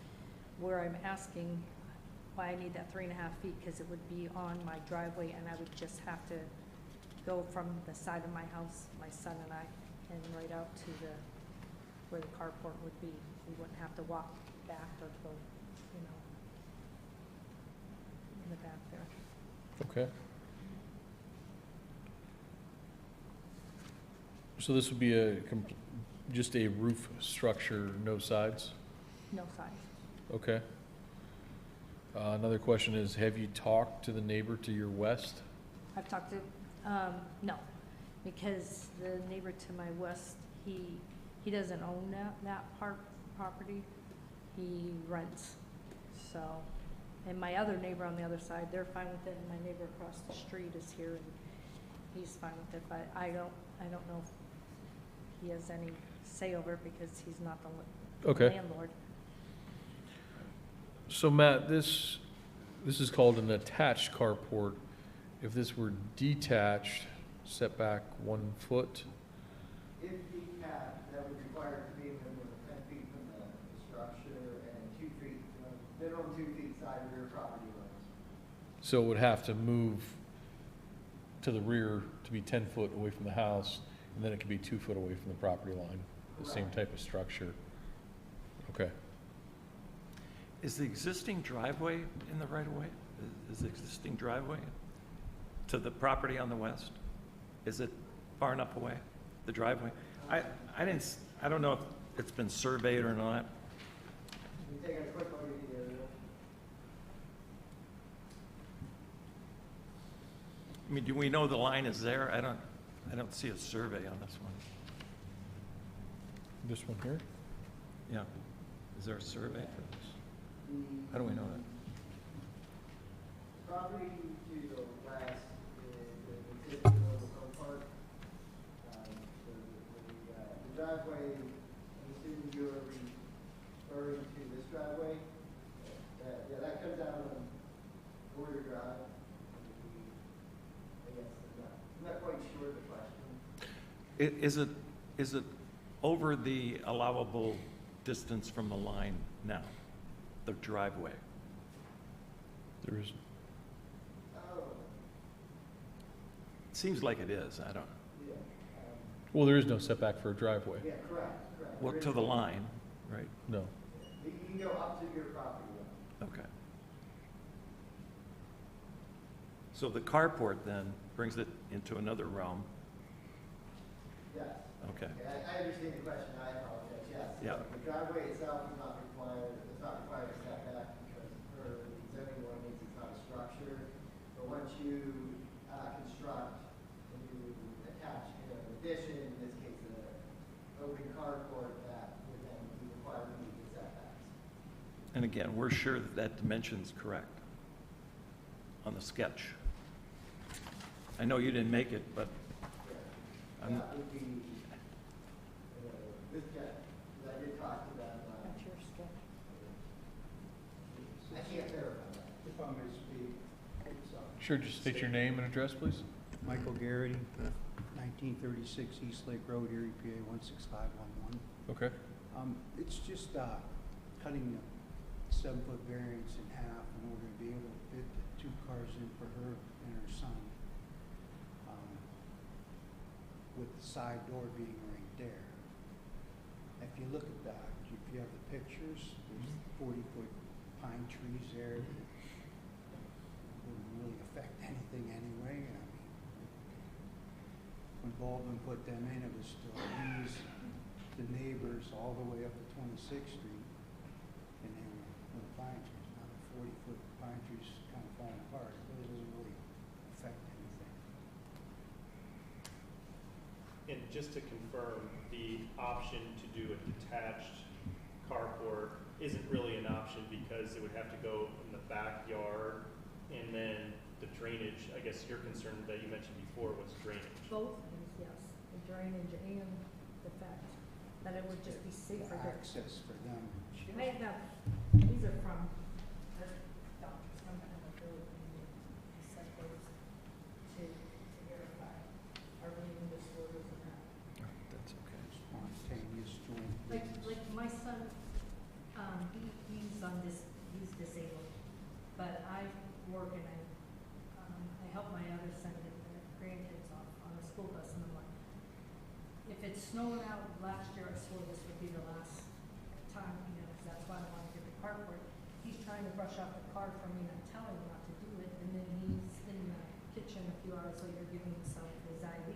where I'm asking why I need that 3.5 feet, because it would be on my driveway, and I would just have to go from the side of my house, my son and I, and right out to where the carport would be. We wouldn't have to walk back or go, in the back there. Okay. So this would be just a roof structure, no sides? No sides. Okay. Another question is, have you talked to the neighbor to your west? I've talked to, no, because the neighbor to my west, he doesn't own that property. He rents, so And my other neighbor on the other side, they're fine with it, and my neighbor across the street is here, and he's fine with it, but I don't know if he has any say over it because he's not the Okay. landlord. So Matt, this is called an attached carport. If this were detached, setback 1 foot, If detached, that would require it to be minimum of 10 feet from the structure and 2 feet, minimum 2 feet side rear property lines. so it would have to move to the rear to be 10 foot away from the house, and then it could be 2 foot away from the property line, the same type of structure. Okay. Is the existing driveway in the right of way? Is the existing driveway to the property on the west? Is it far enough away, the driveway? I don't know if it's been surveyed or not. We take a quick look at the area. I mean, do we know the line is there? I don't see a survey on this one. This one here? Yeah. Is there a survey for this? How do we know that? Property to the west is the existing mobile home park. The driveway, I'm assuming you are referring to this driveway. Yeah, that comes out on Border Drive. I guess I'm not quite sure of the question. Is it over the allowable distance from the line now, the driveway? There is. Oh, It seems like it is, I don't, yeah. Well, there is no setback for a driveway. Yeah, correct. well, to the line, right? No. You can go up to your property line. Okay. So the carport then brings it into another realm. Yes. Okay. I understand the question, I apologize, yes. Yeah. The driveway itself is not required, it's not required a setback because per the zoning ordinance, it's not a structure. But once you construct and you attach, an addition, in this case, an open carport, that would then be required to meet the setbacks. And again, we're sure that that dimension's correct on the sketch. I know you didn't make it, but I'm, That would be, this jet, I did talk to them, That's your sketch. I can't verify that. If I may speak, Sure, just state your name and address, please. Michael Garrity, 1936 East Lake Road, Erie, PA 16511. Okay. It's just cutting the 7-foot variance in half in order to be able to fit the 2 cars in for her and her son. With the side door being right there. If you look at that, if you have the pictures, there's 40-foot pine trees there. That wouldn't really affect anything anyway. I mean, when Baldwin put them in, it was to ease the neighbors all the way up to 26th Street. And they were with pine trees. Now the 40-foot pine trees kind of falling apart. It really doesn't really affect anything. And just to confirm, the option to do a detached carport isn't really an option because it would have to go in the backyard, and then the drainage, I guess your concern that you mentioned before was drainage. Both things, yes, the drainage and the fact that it would just be safer. The access for them. I have, these are from our doctors, from the building, we set those to verify our bleeding disorders and that. that's okay. Spontaneous joint Like bleeds. my son, he's he's disabled, but I work and I help my other son get their grandkids off on a school bus, and I'm like, if it's snowing out, last year I swore this would be the last time, because that's why I want to get the carport. He's trying to brush off the car from me, and I'm telling him not to do it, and then he's in the kitchen a few hours later giving himself his IV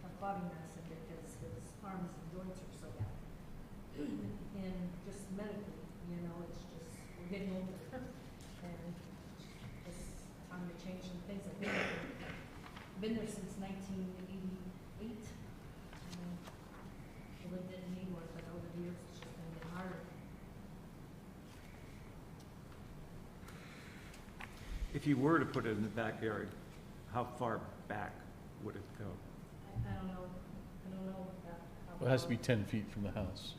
of clotting medicine because his arms and joints are so bad. And just medically, it's just, we're getting older, and it's time to change some things. I've been there since 1988, and I lived in Newark, but over the years, it's just been getting harder. If you were to put it in the backyard, how far back would it go? I don't know, that. Well, it has to be 10 feet from the house.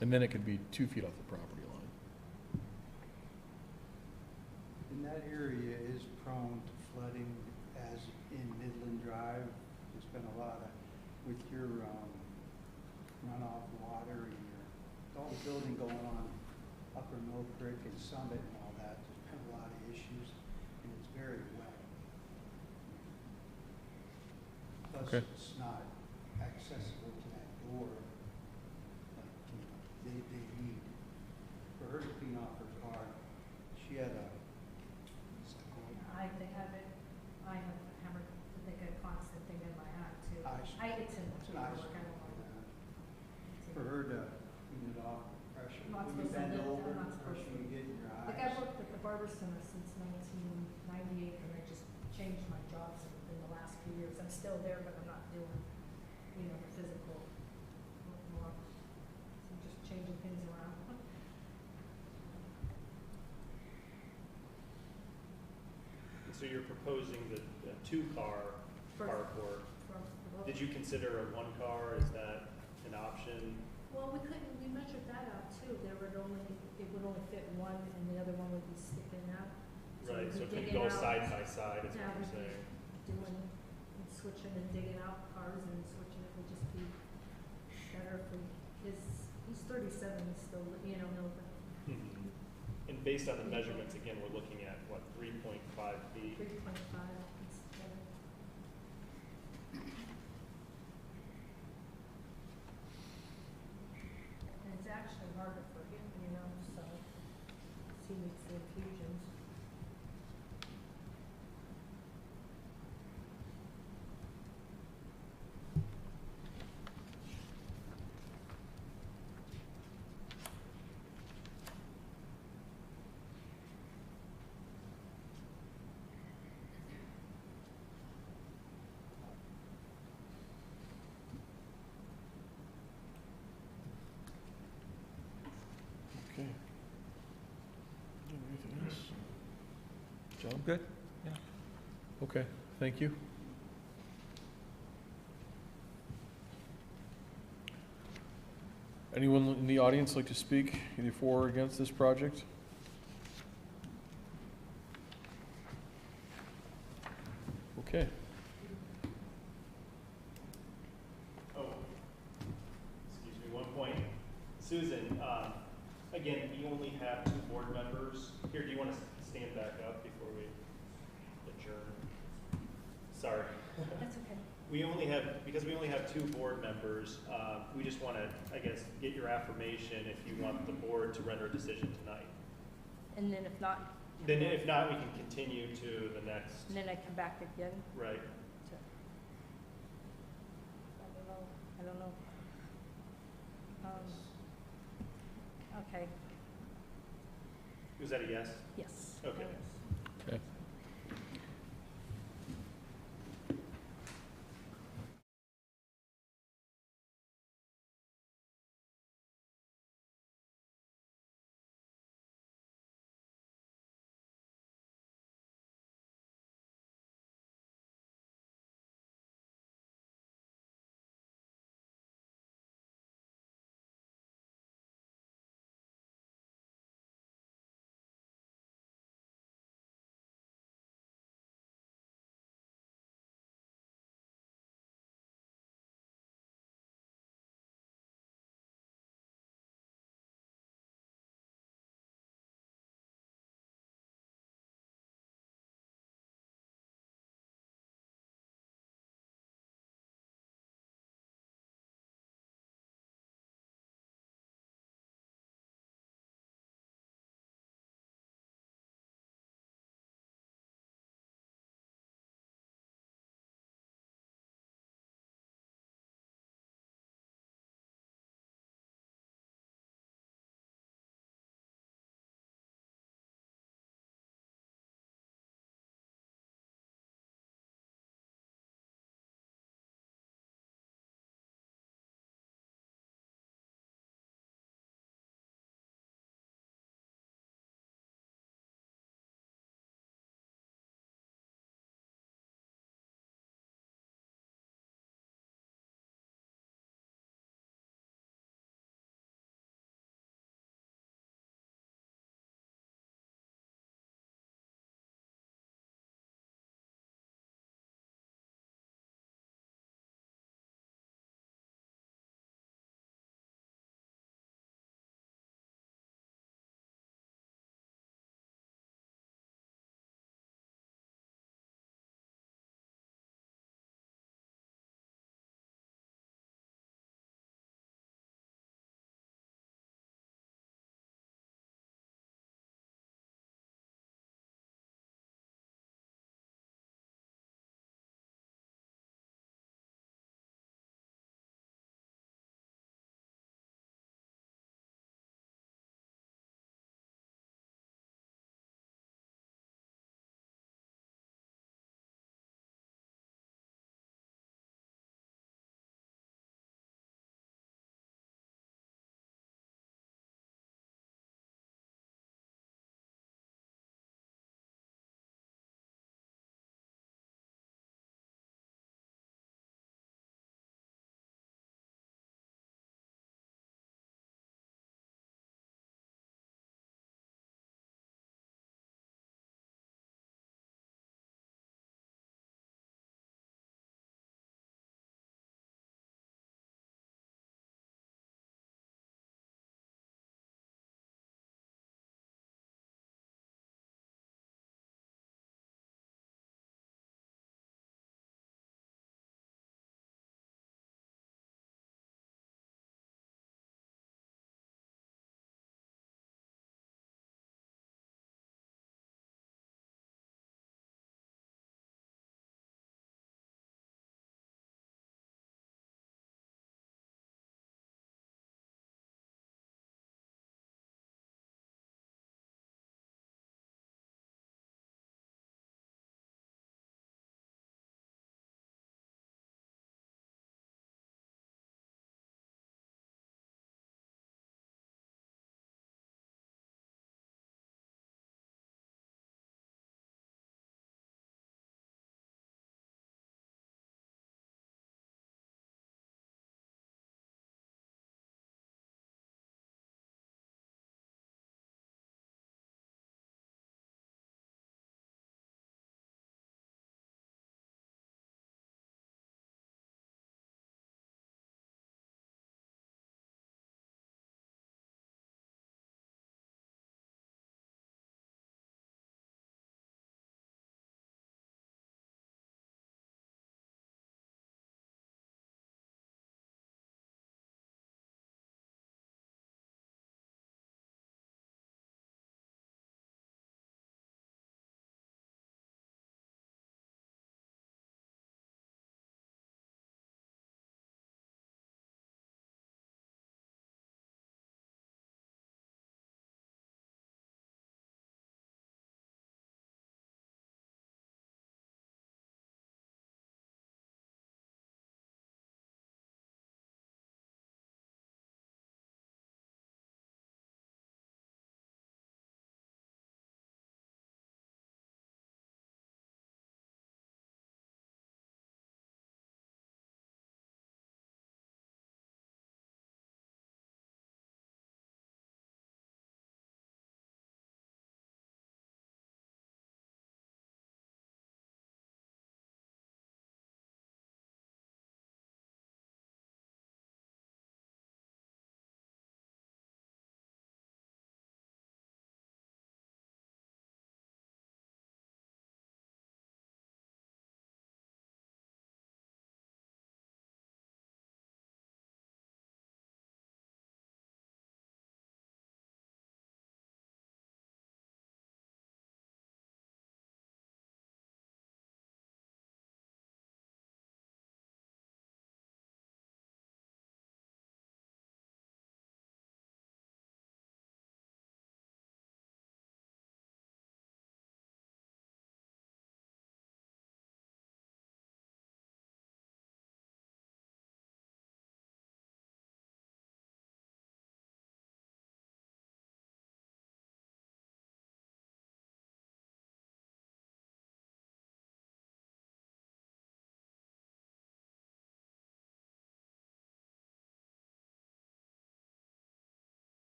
And then it could be 2 feet off the property line. And that area is prone to flooding as in Midland Drive. There's been a lot of, with your runoff water and your, all the building going on Upper Mill Creek and Summit and all that, there's been a lot of issues and it's very wet. Plus, Okay. it's not accessible to that door. Like, you know, they need, for her to clean off her car, she had a, what's that called? I have a hammer, like a constant thing in my eye too. It's in the It's an ice paperwork, I don't know. For her to clean it off, pressure, I'm not when you supposed to bend lift, over, I'm not the supposed pressure to. you get in your eyes. Like I've worked at the barber center since 1998, and I just changed my jobs in the last few years. I'm still there, but I'm not doing, the physical work more. So I'm just changing things around. So you're proposing the two-car For- carport. From- Did you consider a one-car? Is that an option? Well, we measured that out too. It would only fit one, and the other one would be sticking out. Right, we'd so be it can digging go out- side by side, is Yeah, what we'd you're be saying. doing, and switching and digging out cars and switching. It would just be better if he's 37, he's still, no, And based on the measurements, again, we're looking at, what, 3.5 feet? 3.5, it's better. And it's actually harder for him, so he makes the infusions. Okay. Anything else? John? Good? Yeah. Okay, thank you. Anyone in the audience like to speak either for or against this project? Okay. Oh, excuse me, one point. Susan, again, we only have 2 board members. Here, do you want to stand back up before we adjourn? Sorry. That's okay. Because we only have 2 board members, we just want to, I guess, get your affirmation if you want the board to render a decision tonight. And then if not, Then if not, we can continue to the next, and then I come back again right? to, I don't know. Okay, Was that a yes? yes. Okay. Okay.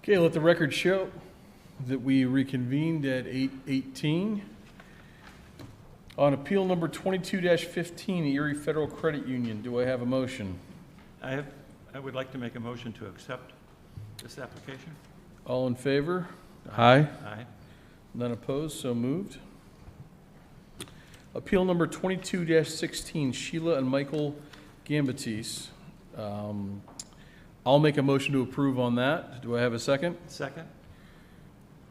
Okay, let the record show that we reconvened at 8:18. On appeal number 22-15, Erie Federal Credit Union, do I have a motion? I would like to make a motion to accept this application. All in favor? Aye. Aye. None opposed, so moved. Appeal number 22-16, Sheila and Michael Gambatis. I'll make a motion to approve on that. Do I have a second? Second?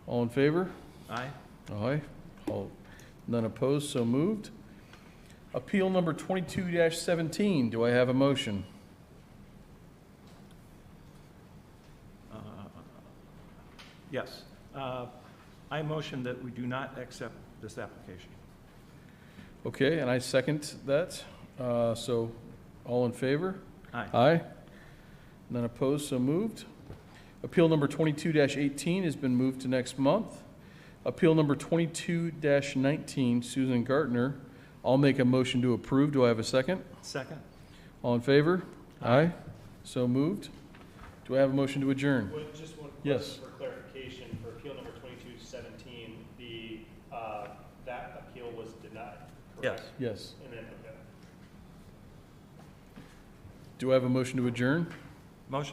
All in favor? Aye. Aye. None opposed, so moved. Appeal number 22-17, do I have a motion? Yes. I motion that we do not accept this application. Okay, and I second that. So, all in favor? Aye. Aye. None opposed, so moved. Appeal number 22-18 has been moved to next month. Appeal number 22-19, Susan Gartner. I'll make a motion to approve. Do I have a second? Second? All in favor? Aye. So moved. Do I have a motion to adjourn? Just one Yes. question for clarification, for appeal number 2217, that appeal was denied, correct? Yes. And then, okay. Do I have a motion to adjourn? Motion?